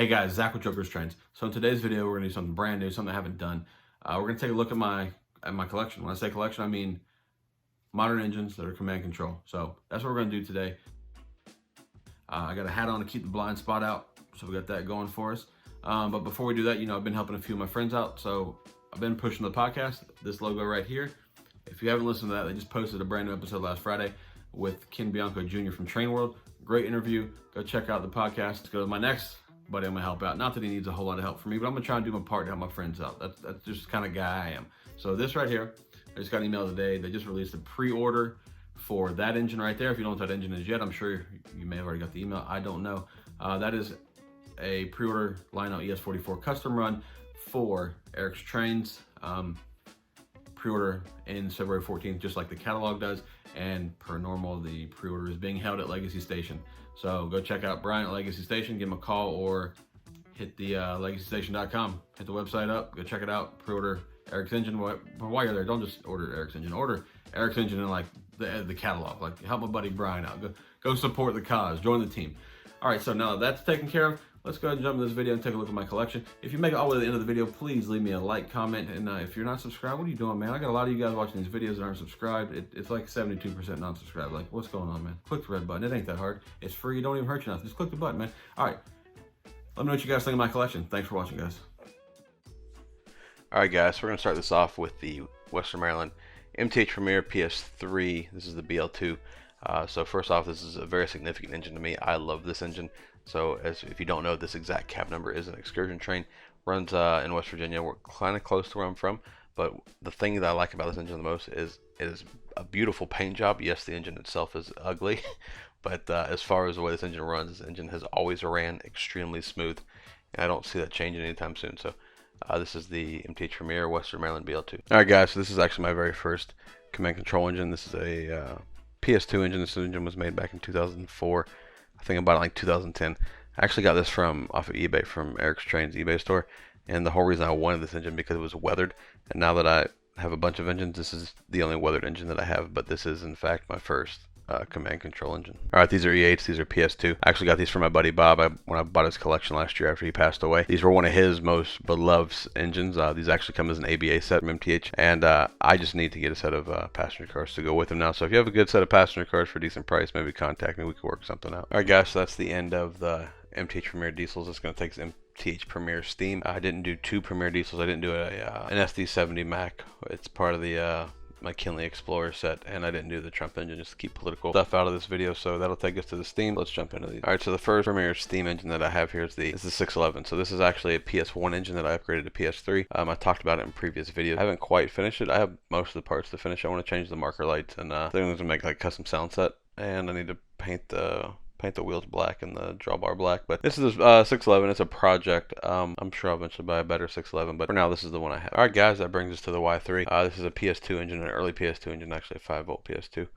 Hey guys, Zach with Joker's Trains. So in today's video, we're gonna do something brand new, something I haven't done. We're gonna take a look at my collection. When I say collection, I mean modern engines that are command control. So that's what we're gonna do today. I got a hat on to keep the blind spot out, so we got that going for us. But before we do that, I've been helping a few of my friends out. So I've been pushing the podcast, this logo right here. If you haven't listened to that, they just posted a brand new episode last Friday with Ken Bianco Jr. from Train World. Great interview. Go check out the podcast. Let's go to my next buddy I'm gonna help out. Not that he needs a whole lot of help from me, but I'm gonna try and do my part to help my friends out. That's just the kind of guy I am. So this right here, I just got an email today. They just released a pre-order for that engine right there. If you don't know what that engine is yet, I'm sure you may have already got the email. I don't know. That is a pre-order Lionel ES44 custom run for Eric's Trains. Pre-order ends February 14th, just like the catalog does. And per normal, the pre-order is being held at Legacy Station. So go check out Brian at Legacy Station, give him a call, or hit the legacystation.com. Hit the website up, go check it out, pre-order Eric's engine. But while you're there, don't just order Eric's engine. Order Eric's engine in like the catalog. Like help my buddy Brian out. Go support the cause, join the team. All right, so now that's taken care of. Let's go ahead and jump into this video and take a look at my collection. If you make it all the way to the end of the video, please leave me a like, comment, and if you're not subscribed, what are you doing, man? I got a lot of you guys watching these videos that aren't subscribed. It's like 72% non-subscribed. Like, what's going on, man? Click the red button. It ain't that hard. It's free. It don't even hurt you nothing. Just click the button, man. All right. Let me know what you guys think of my collection. Thanks for watching, guys. All right, guys. So we're going to start this off with the Western Maryland MTH Premier PS3. This is the BL2. So first off, this is a very significant engine to me. I love this engine. So if you don't know, this exact cab number is an excursion train. Runs in West Virginia. We're kind of close to where I'm from. But the thing that I like about this engine the most is it is a beautiful paint job. Yes, the engine itself is ugly. But as far as the way this engine runs, this engine has always ran extremely smooth. And I don't see that changing anytime soon. So this is the MTH Premier Western Maryland BL2. Alright guys, so this is actually my very first command control engine. This is a PS2 engine. This engine was made back in 2004. I think about it like 2010. I actually got this off of eBay from Eric's Trains eBay store, and the whole reason I wanted this engine because it was weathered. And now that I have a bunch of engines, this is the only weathered engine that I have. But this is in fact my first command control engine. All right, these are E8s. These are PS2. I actually got these from my buddy Bob when I bought his collection last year after he passed away. These were one of his most beloved engines. These actually come as an ABA set from MTH, and I just need to get a set of passenger cars to go with them now. So if you have a good set of passenger cars for a decent price, maybe contact me. We could work something out. All right, guys. So that's the end of the MTH Premier diesels. It's going to take MTH Premier Steam. I didn't do two Premier diesels. I didn't do an SD70 Mac. It's part of the my Kinley Explorer set, and I didn't do the Trump engine just to keep political stuff out of this video. So that'll take us to the Steam. Let's jump into these. All right, so the first Premier Steam engine that I have here is the 611. So this is actually a PS1 engine that I upgraded to PS3. I talked about it in previous videos. I haven't quite finished it. I have most of the parts to finish. I want to change the marker lights, and I'm going to make like custom sound set, and I need to paint the wheels black and the drawbar black. But this is a 611. It's a project. I'm sure I'll eventually buy a better 611, but for now this is the one I have. Alright guys, that brings us to the Y3. This is a PS2 engine, an early PS2 engine, actually a 5-volt PS2.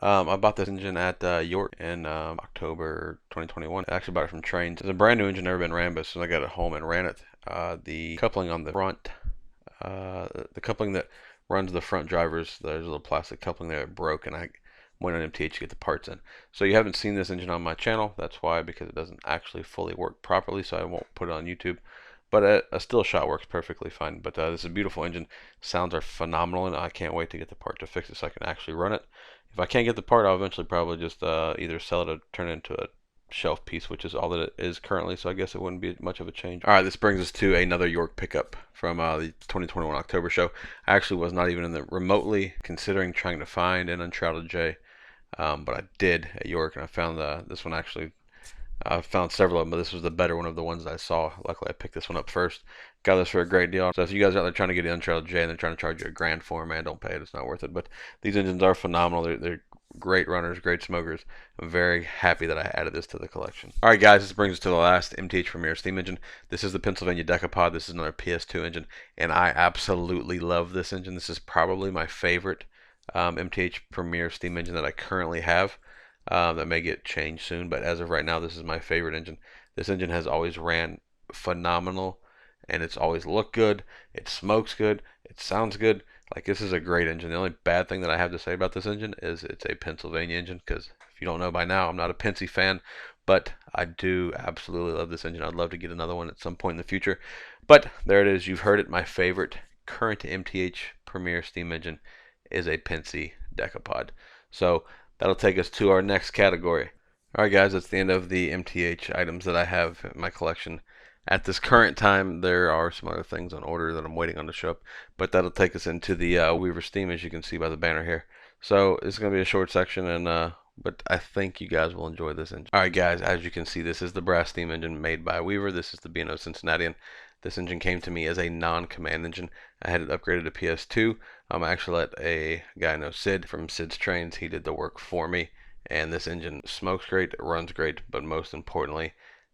I bought this engine at York in October 2021. I actually bought it from Trains. It's a brand new engine, never been ran, but as soon as I got it home and ran it, the coupling on the front, the coupling that runs the front drivers, there's a little plastic coupling there that broke, and I went on MTH to get the parts in. So you haven't seen this engine on my channel. That's why, because it doesn't actually fully work properly, so I won't put it on YouTube. But a still shot works perfectly fine. But this is a beautiful engine. Sounds are phenomenal, and I can't wait to get the part to fix it so I can actually run it. If I can't get the part, I'll eventually probably just either sell it or turn it into a shelf piece, which is all that it is currently, so I guess it wouldn't be much of a change. All right, this brings us to another York pickup from the 2021 October show. I actually was not even remotely considering trying to find an Uncharted J. But I did at York, and I found this one actually. I found several of them, but this was the better one of the ones that I saw. Luckily, I picked this one up first. Got this for a great deal. So if you guys are out there trying to get an Uncharted J and they're trying to charge you $1,000 for them, man, don't pay it. It's not worth it. But these engines are phenomenal. They're great runners, great smokers. I'm very happy that I added this to the collection. All right, guys, this brings us to the last MTH Premier Steam engine. This is the Pennsy Decapod. This is another PS2 engine, and I absolutely love this engine. This is probably my favorite MTH Premier Steam engine that I currently have. That may get changed soon, but as of right now, this is my favorite engine. This engine has always ran phenomenal, and it's always looked good. It smokes good. It sounds good. Like, this is a great engine. The only bad thing that I have to say about this engine is it's a Pennsylvania engine, because if you don't know by now, I'm not a Pennsy fan, but I do absolutely love this engine. I'd love to get another one at some point in the future. But there it is. You've heard it. My favorite current MTH Premier steam engine is a Pennsy Decapod. So that'll take us to our next category. Alright guys, that's the end of the MTH items that I have in my collection. At this current time, there are some other things on order that I'm waiting on to show up, but that'll take us into the Weaver Steam, as you can see by the banner here. So it's going to be a short section, and but I think you guys will enjoy this engine. Alright guys, as you can see, this is the brass steam engine made by Weaver. This is the B&O Cincinnatian. This engine came to me as a non-command engine. I had it upgraded to PS2. I actually let a guy know, Sid, from Sid's Trains. He did the work for me. And this engine smokes great, it runs great, but most importantly,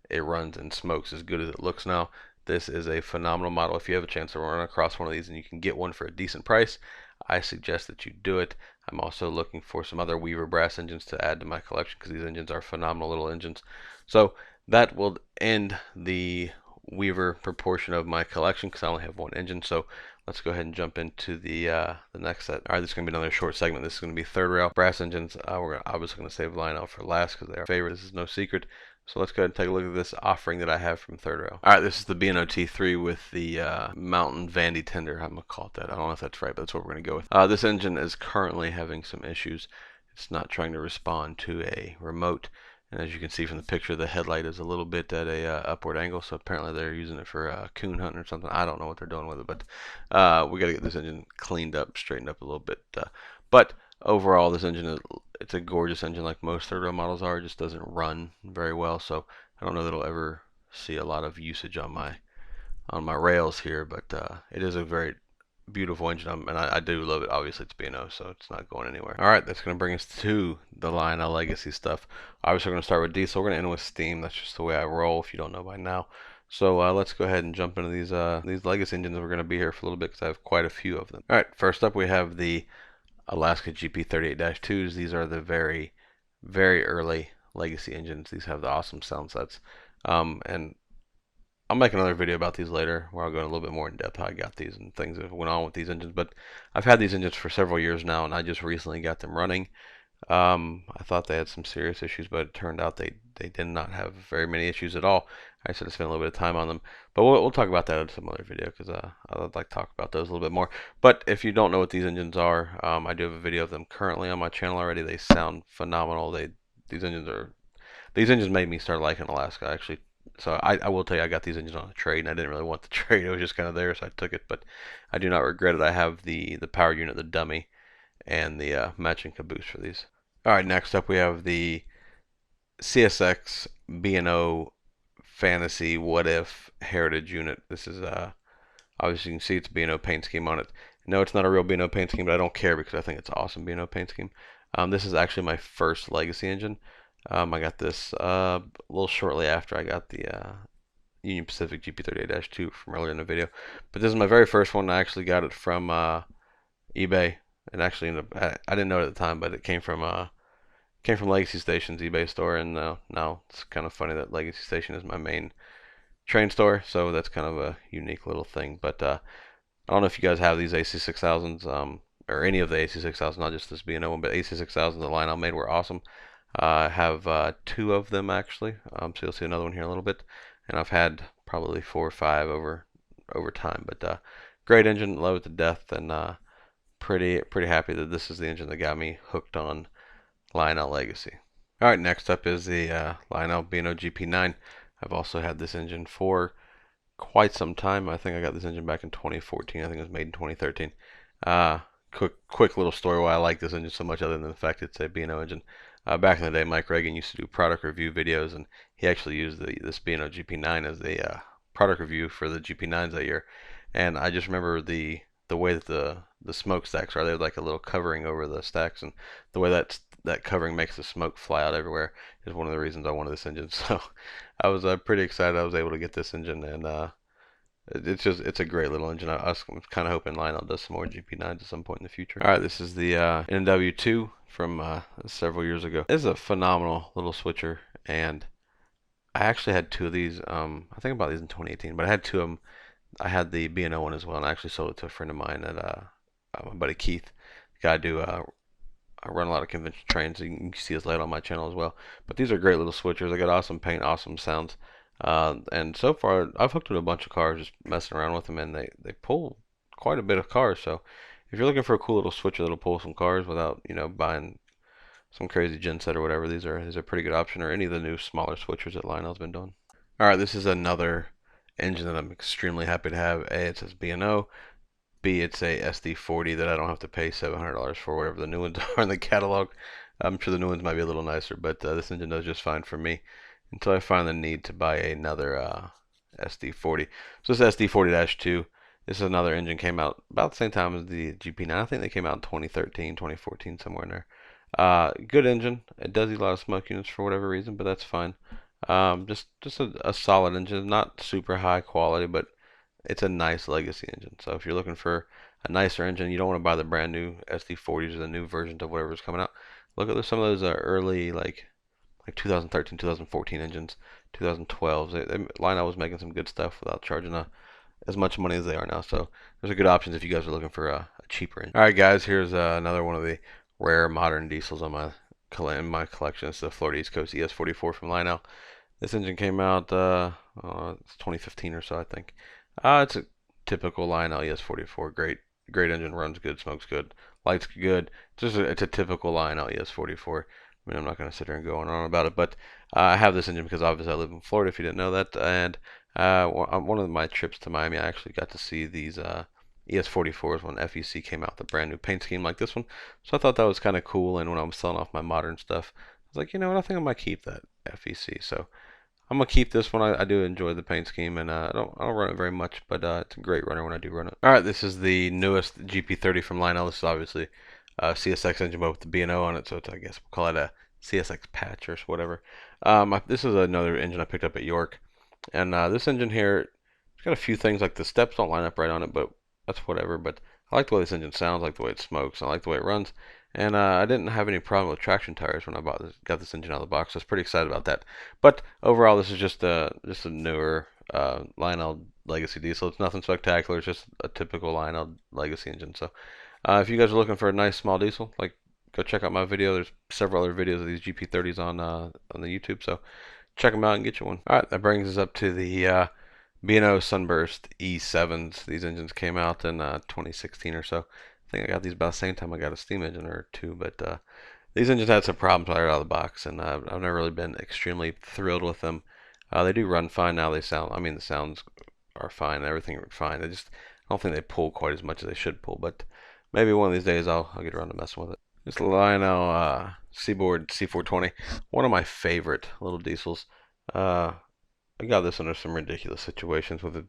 it runs and smokes as good as it looks now. This is a phenomenal model. If you have a chance to run across one of these and you can get one for a decent price, I suggest that you do it. I'm also looking for some other Weaver brass engines to add to my collection because these engines are phenomenal little engines. So that will end the Weaver proportion of my collection because I only have one engine. So let's go ahead and jump into the next set. All right, this is going to be another short segment. This is going to be third rail brass engines. We're obviously going to save Lionel for last because they're our favorite. This is no secret. So let's go ahead and take a look at this offering that I have from third rail. All right, this is the B&O T3 with the Mountain Vandy tender. I'm going to call it that. I don't know if that's right, but that's what we're going to go with. This engine is currently having some issues. It's not trying to respond to a remote. And as you can see from the picture, the headlight is a little bit at a upward angle, so apparently they're using it for coon hunting or something. I don't know what they're doing with it, but we got to get this engine cleaned up, straightened up a little bit. But overall, this engine it's a gorgeous engine, like most third row models are. It just doesn't run very well, so I don't know that it'll ever see a lot of usage on my rails here. But it is a very beautiful engine, and I do love it. Obviously, it's B&O, so it's not going anywhere. All right, that's going to bring us to the Lionel Legacy stuff. Obviously, we're going to start with diesel. We're going to end with steam. That's just the way I roll, if you don't know by now. So let's go ahead and jump into these Legacy engines. We're going to be here for a little bit because I have quite a few of them. All right, first up we have the Alaska GP38-2s. These are the very, very early Legacy engines. These have the awesome sound sets, and I'll make another video about these later where I'll go in a little bit more in depth how I got these and things that went on with these engines. But I've had these engines for several years now, and I just recently got them running. I thought they had some serious issues, but it turned out they did not have very many issues at all. I should have spent a little bit of time on them, but we'll talk about that in some other video because I'd like to talk about those a little bit more. But if you don't know what these engines are, I do have a video of them currently on my channel already. They sound phenomenal. These engines made me start liking Alaska, actually. So I will tell you, I got these engines on a trade, and I didn't really want the trade. It was just kind of there, so I took it. But I do not regret it. I have the power unit, the dummy, and the matching caboose for these. All right, next up we have the CSX B&O Fantasy What If Heritage unit. This is obviously you can see it's B&O paint scheme on it. No, it's not a real B&O paint scheme, but I don't care because I think it's awesome B&O paint scheme. This is actually my first Legacy engine. I got this a little shortly after I got the Union Pacific GP38-2 from earlier in the video. But this is my very first one. I actually got it from eBay. And actually, I didn't know it at the time, but it came from Legacy Station's eBay store. And now it's kind of funny that Legacy Station is my main train store. So that's kind of a unique little thing. But I don't know if you guys have these AC6000s or any of the AC6000s, not just this B&O one, but AC6000s the Lionel made were awesome. I have 2 of them actually, so you'll see another one here in a little bit, and I've had probably 4 or 5 over time. But great engine, love it to death, and pretty happy that this is the engine that got me hooked on Lionel Legacy. All right, next up is the Lionel B&O GP9. I've also had this engine for quite some time. I think I got this engine back in 2014. I think it was made in 2013. Quick little story why I like this engine so much, other than the fact it's a B&O engine. Back in the day, Mike Reagan used to do product review videos, and he actually used this B&O GP9 as a product review for the GP9s that year. And I just remember the way that the smokestacks are. They have like a little covering over the stacks, and the way that covering makes the smoke fly out everywhere is one of the reasons I wanted this engine. So I was pretty excited I was able to get this engine, and it's a great little engine. I'm kind of hoping Lionel does some more GP9s at some point in the future. All right, this is the NW2 from several years ago. This is a phenomenal little switcher, and I actually had 2 of these. I think about these in 2018, but I had 2 of them. I had the B&O one as well, and I actually sold it to a friend of mine at my buddy Keith. The guy do I run a lot of conventional trains, so you can see this later on my channel as well. But these are great little switchers. They got awesome paint, awesome sounds. And so far, I've hooked with a bunch of cars just messing around with them, and they pull quite a bit of cars. So if you're looking for a cool little switcher that'll pull some cars without, buying some crazy genset or whatever, these are a pretty good option, or any of the new smaller switchers that Lionel's been doing. All right, this is another engine that I'm extremely happy to have. A, it says B&O. B, it's a SD40 that I don't have to pay $700 for, whatever the new ones are in the catalog. I'm sure the new ones might be a little nicer, but this engine does just fine for me until I find the need to buy another SD40. So this is SD40-2. This is another engine, came out about the same time as the GP9. I think they came out in 2013, 2014, somewhere in there. Good engine. It does eat a lot of smoke units for whatever reason, but that's fine. Just a solid engine, not super high quality, but it's a nice legacy engine. So if you're looking for a nicer engine, you don't want to buy the brand new SD40s or the new versions of whatever's coming out. Look at some of those early like 2013, 2014 engines, 2012s. Lionel was making some good stuff without charging as much money as they are now. So there's a good options if you guys are looking for a cheaper engine. All right, guys, here's another one of the rare modern diesels on in my collection. It's the Florida East Coast ES44 from Lionel. This engine came out it's 2015 or so, I think. It's a typical Lionel ES44. Great engine, runs good, smokes good, lights good. It's a typical Lionel ES44. I mean, I'm not going to sit here and go on and on about it, but I have this engine because obviously I live in Florida, if you didn't know that. And on one of my trips to Miami, I actually got to see these ES44s when FEC came out, the brand new paint scheme like this one. So I thought that was kind of cool. And when I was selling off my modern stuff, I was like, you know what, I think I might keep that FEC. So I'm gonna keep this one. I do enjoy the paint scheme, and I don't run it very much, but it's a great runner when I do run it. All right, this is the newest GP30 from Lionel. This is obviously a CSX engine, but with the B&O on it, so I guess we'll call it a CSX patch or whatever. This is another engine I picked up at York, and this engine here, it's got a few things like the steps don't line up right on it, but that's whatever. But I like the way this engine sounds, I like the way it smokes, I like the way it runs. And I didn't have any problem with traction tires when I got this engine out of the box. So I was pretty excited about that. But overall, this is just a newer Lionel legacy diesel. It's nothing spectacular. It's just a typical Lionel legacy engine. So if you guys are looking for a nice small diesel, go check out my video. There's several other videos of these GP30s on the YouTube. So check them out and get you one. All right, that brings us up to the B&O Sunburst E7s. These engines came out in 2016 or so. I think I got these about the same time I got a steam engine or two, but these engines had some problems right out of the box, and I've never really been extremely thrilled with them. They do run fine now. The sounds are fine, everything fine. I don't think they pull quite as much as they should pull, but maybe one of these days I'll get around to messing with it. This Lionel Seaboard C-420, one of my favorite little diesels. I got this under some ridiculous situations with a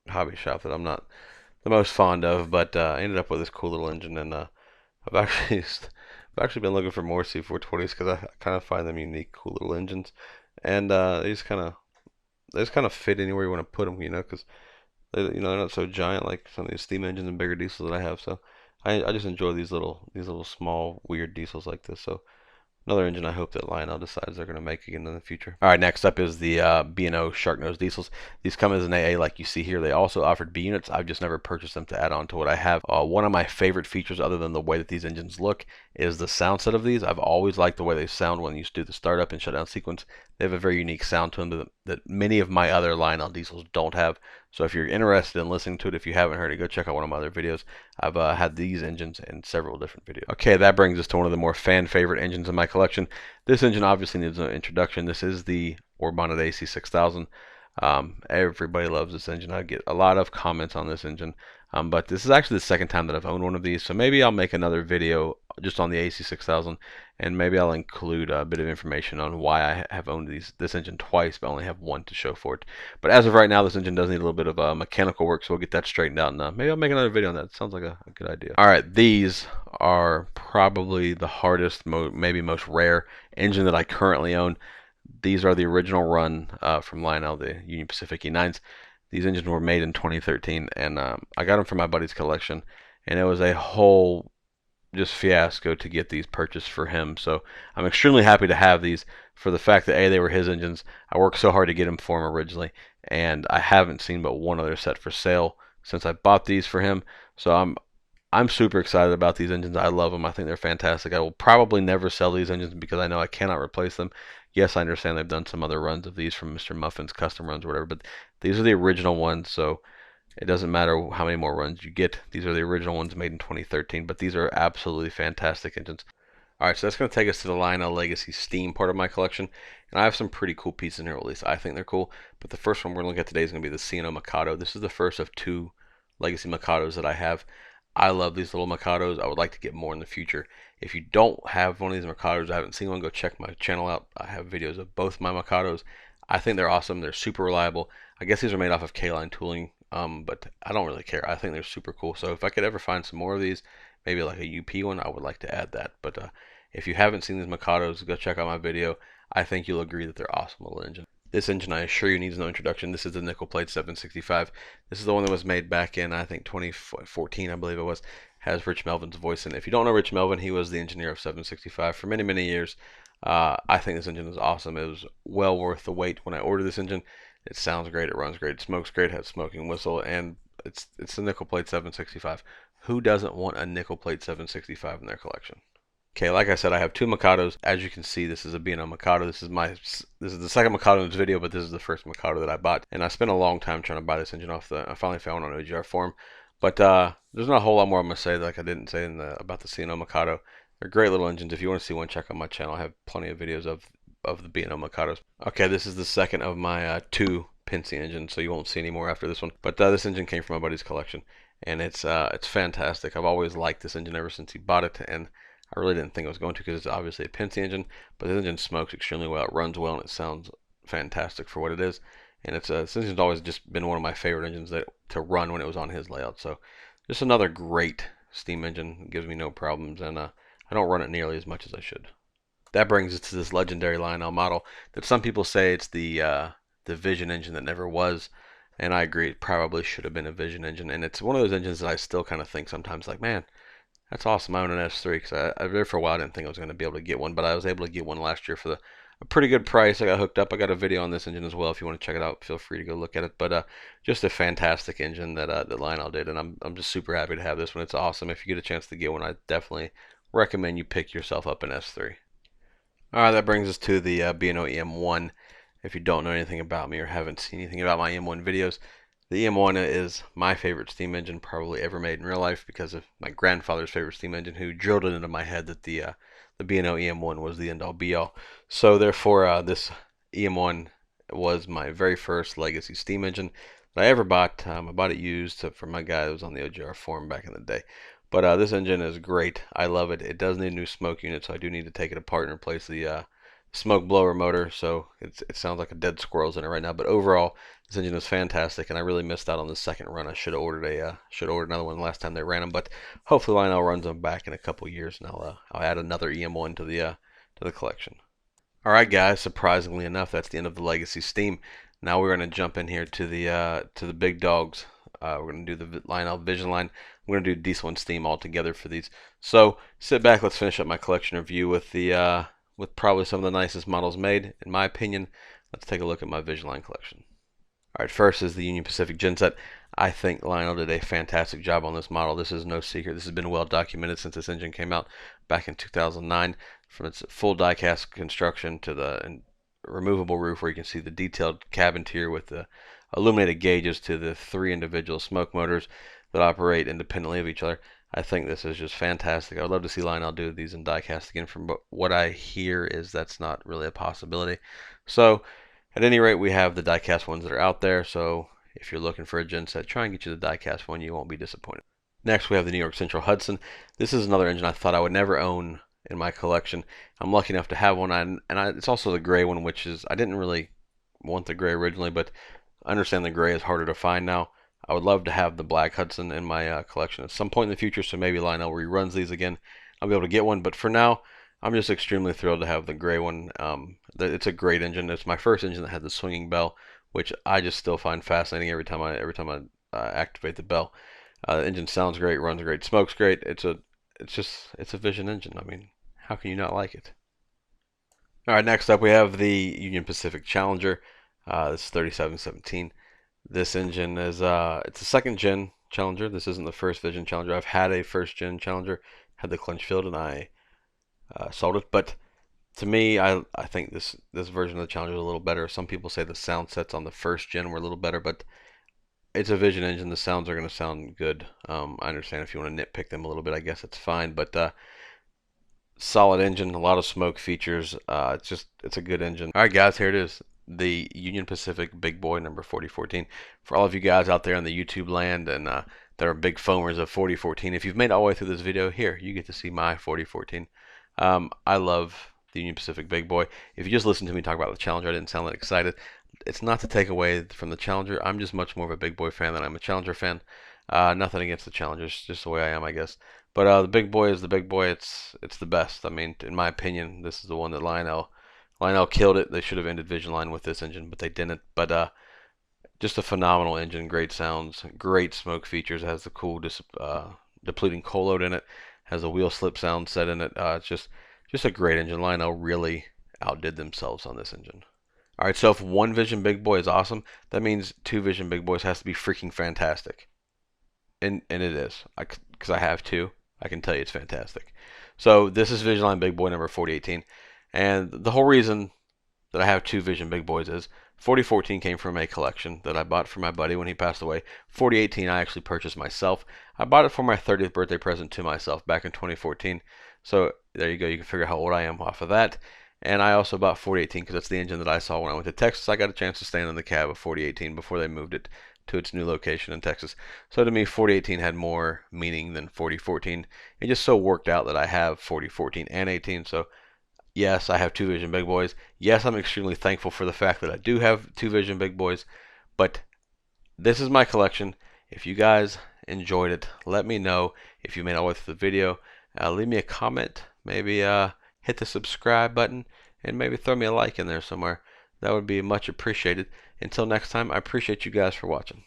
hobby shop that I'm not the most fond of, but I ended up with this cool little engine, and I've actually been looking for more C420s because I kind of find them unique, cool little engines, and they just kind of fit anywhere you want to put them, because they're not so giant like some of these steam engines and bigger diesels that I have. So I just enjoy these little small weird diesels like this. So another engine I hope that Lionel decides they're going to make again in the future. All right, next up is the B&O Sharknose diesels. These come as an AA like you see here. They also offered B units. I've just never purchased them to add on to what I have. One of my favorite features, other than the way that these engines look, is the sound set of these. I've always liked the way they sound when you do the startup and shutdown sequence. They have a very unique sound to them that many of my other Lionel diesels don't have. So if you're interested in listening to it, if you haven't heard it, go check out one of my other videos. I've had these engines in several different videos. Okay, that brings us to one of the more fan favorite engines in my collection. This engine obviously needs an introduction. This is the Uppbeat AC6000. Everybody loves this engine. I get a lot of comments on this engine, but this is actually the second time that I've owned one of these, so maybe I'll make another video just on the AC6000, and maybe I'll include a bit of information on why I have owned this engine twice, but only have one to show for it. But as of right now, this engine does need a little bit of mechanical work, so we'll get that straightened out, and maybe I'll make another video on that. Sounds like a good idea. All right, these are probably the hardest, maybe most rare engine that I currently own. These are the original run from Lionel, the Union Pacific E9s. These engines were made in 2013, and I got them from my buddy's collection, and it was a whole just fiasco to get these purchased for him. So I'm extremely happy to have these for the fact that A, they were his engines. I worked so hard to get them for him originally, and I haven't seen but one other set for sale since I bought these for him. So I'm I'm super excited about these engines. I love them. I think they're fantastic. I will probably never sell these engines because I know I cannot replace them. Yes, I understand they've done some other runs of these from Mr. Muffin's custom runs or whatever, but these are the original ones, so it doesn't matter how many more runs you get. These are the original ones made in 2013, but these are absolutely fantastic engines. Alright, so that's going to take us to the Lionel Legacy Steam part of my collection. And I have some pretty cool pieces in here, at least I think they're cool. But the first one we're going to look at today is going to be the B&O Mikado. This is the first of 2 Legacy Mikados that I have. I love these little Mikados. I would like to get more in the future. If you don't have one of these Mikados, I haven't seen one, go check my channel out. I have videos of both my Mikados. I think they're awesome. They're super reliable. I guess these are made off of K-line tooling, but I don't really care. I think they're super cool. So if I could ever find some more of these, maybe like a UP one, I would like to add that. But if you haven't seen these Mikados, go check out my video. I think you'll agree that they're awesome little engine. This engine, I assure you, needs no introduction. This is the nickel plate 765. This is the one that was made back in, I think, 2014, I believe it was. Has Rich Melvin's voice in it. If you don't know Rich Melvin, he was the engineer of 765 for many, many years. I think this engine is awesome. It was well worth the wait when I ordered this engine. It sounds great, it runs great, it smokes great, it has smoking whistle, and it's the nickel plate 765. Who doesn't want a nickel plate 765 in their collection? Okay, like I said, I have 2 Mikados. As you can see, this is a B&O Mikado. This is the second Mikado in this video, but this is the first Mikado that I bought. And I spent a long time trying to buy this engine off I finally found one on OGR forum. But there's not a whole lot more I'm going to say like I didn't say about the B&O Mikado. They're great little engines. If you want to see one, check out my channel. I have plenty of videos of the B&O Mikados. Okay, this is the second of my 2 Pennsy engines, so you won't see any more after this one. But this engine came from my buddy's collection, and it's fantastic. I've always liked this engine ever since he bought it, and I really didn't think it was going to because it's obviously a Pennsy engine, but this engine smokes extremely well. It runs well, and it sounds fantastic for what it is. And this engine's always just been one of my favorite engines to run when it was on his layout. So just another great steam engine. It gives me no problems, and I don't run it nearly as much as I should. That brings us to this legendary Lionel model that some people say it's the Vision engine that never was. And I agree, it probably should have been a Vision engine. And it's one of those engines that I still kind of think sometimes like, man, that's awesome. I own an S3 because I there for a while I didn't think I was going to be able to get one, but I was able to get one last year for a pretty good price. I got hooked up. I got a video on this engine as well. If you want to check it out, feel free to go look at it. But just a fantastic engine that Lionel did, and I'm just super happy to have this one. It's awesome. If you get a chance to get one, I definitely recommend you pick yourself up an S3. All right, that brings us to the B&O EM1. If you don't know anything about me or haven't seen anything about my EM1 videos, the EM1 is my favorite steam engine probably ever made in real life because of my grandfather's favorite steam engine who drilled it into my head that the B&O EM1 was the end-all be-all. So therefore, this EM1 was my very first legacy steam engine that I ever bought. I bought it used from my guy that was on the OGR forum back in the day. But this engine is great. I love it. It does need a new smoke unit, so I do need to take it apart and replace the smoke blower motor. So it sounds like a dead squirrel's in it right now. But overall, this engine is fantastic, and I really missed out on the second run. I should have ordered another one last time they ran them. But hopefully Lionel runs them back in a couple years, and I'll add another EM1 to the collection. All right, guys. Surprisingly enough, that's the end of the legacy steam. Now we're going to jump in here to the big dogs. We're going to do the Lionel Vision line. We're going to do diesel and steam all together for these. So sit back. Let's finish up my collection review with with probably some of the nicest models made, in my opinion. Let's take a look at my Vision line collection. All right, first is the Union Pacific Genset. I think Lionel did a fantastic job on this model. This is no secret. This has been well documented since this engine came out back in 2009. From its full die-cast construction to the removable roof where you can see the detailed cab interior with the illuminated gauges to the 3 individual smoke motors that operate independently of each other. I think this is just fantastic. I would love to see Lionel do these in die-cast again. From what I hear is that's not really a possibility. So at any rate, we have the die-cast ones that are out there. So if you're looking for a Genset, try and get you the die-cast one. You won't be disappointed. Next, we have the New York Central Hudson. This is another engine I thought I would never own in my collection. I'm lucky enough to have one. It's also the gray one, which is, I didn't really want the gray originally, but I understand the gray is harder to find now. I would love to have the black Hudson in my collection at some point in the future, so maybe Lionel reruns these again. I'll be able to get one, but for now, I'm just extremely thrilled to have the gray one. It's a great engine. It's my first engine that had the swinging bell, which I just still find fascinating every time I activate the bell. The engine sounds great, runs great, smokes great. It's a Vision engine. I mean, how can you not like it? All right, next up we have the Union Pacific Challenger. This is 3717. This engine is it's a second gen Challenger. This isn't the first Vision Challenger. I've had a first gen Challenger, had the clinch filled, and I sold it. But to me, I think this version of the Challenger is a little better. Some people say the sound sets on the first gen were a little better, but it's a Vision engine. The sounds are going to sound good. I understand if you want to nitpick them a little bit, I guess it's fine. But solid engine, a lot of smoke features. It's a good engine. All right, guys, here it is. The Union Pacific Big Boy number 4014. For all of you guys out there in the YouTube land and that are big foamers of 4014, if you've made it all the way through this video, here, you get to see my 4014. I love the Union Pacific Big Boy. If you just listen to me talk about the Challenger, I didn't sound that excited. It's not to take away from the Challenger. I'm just much more of a Big Boy fan than I'm a Challenger fan. Nothing against the Challengers, just the way I am, I guess. But the Big Boy is the Big Boy. It's the best. I mean, in my opinion, this is the one that Lionel killed it. They should have ended Vision Line with this engine, but they didn't. But just a phenomenal engine, great sounds, great smoke features. It has the cool depleting coal load in it. Has a wheel slip sound set in it. It's just a great engine. Lionel really outdid themselves on this engine. All right, so if one Vision Big Boy is awesome, that means two Vision Big Boys has to be freaking fantastic. And it is, because I have two. I can tell you it's fantastic. So this is Vision Line Big Boy number 4018. And the whole reason that I have two Vision Big Boys is 4014 came from a collection that I bought for my buddy when he passed away. 4018 I actually purchased myself. I bought it for my 30th birthday present to myself back in 2014. So there you go. You can figure out how old I am off of that. And I also bought 4018 because that's the engine that I saw when I went to Texas. I got a chance to stand in the cab of 4018 before they moved it to its new location in Texas. So to me, 4018 had more meaning than 4014. It just so worked out that I have 4014 and 18. So yes, I have two Vision Big Boys. Yes, I'm extremely thankful for the fact that I do have two Vision Big Boys. But this is my collection. If you guys enjoyed it, let me know. If you made it all the way through the video, leave me a comment. Maybe hit the subscribe button and maybe throw me a like in there somewhere. That would be much appreciated. Until next time, I appreciate you guys for watching.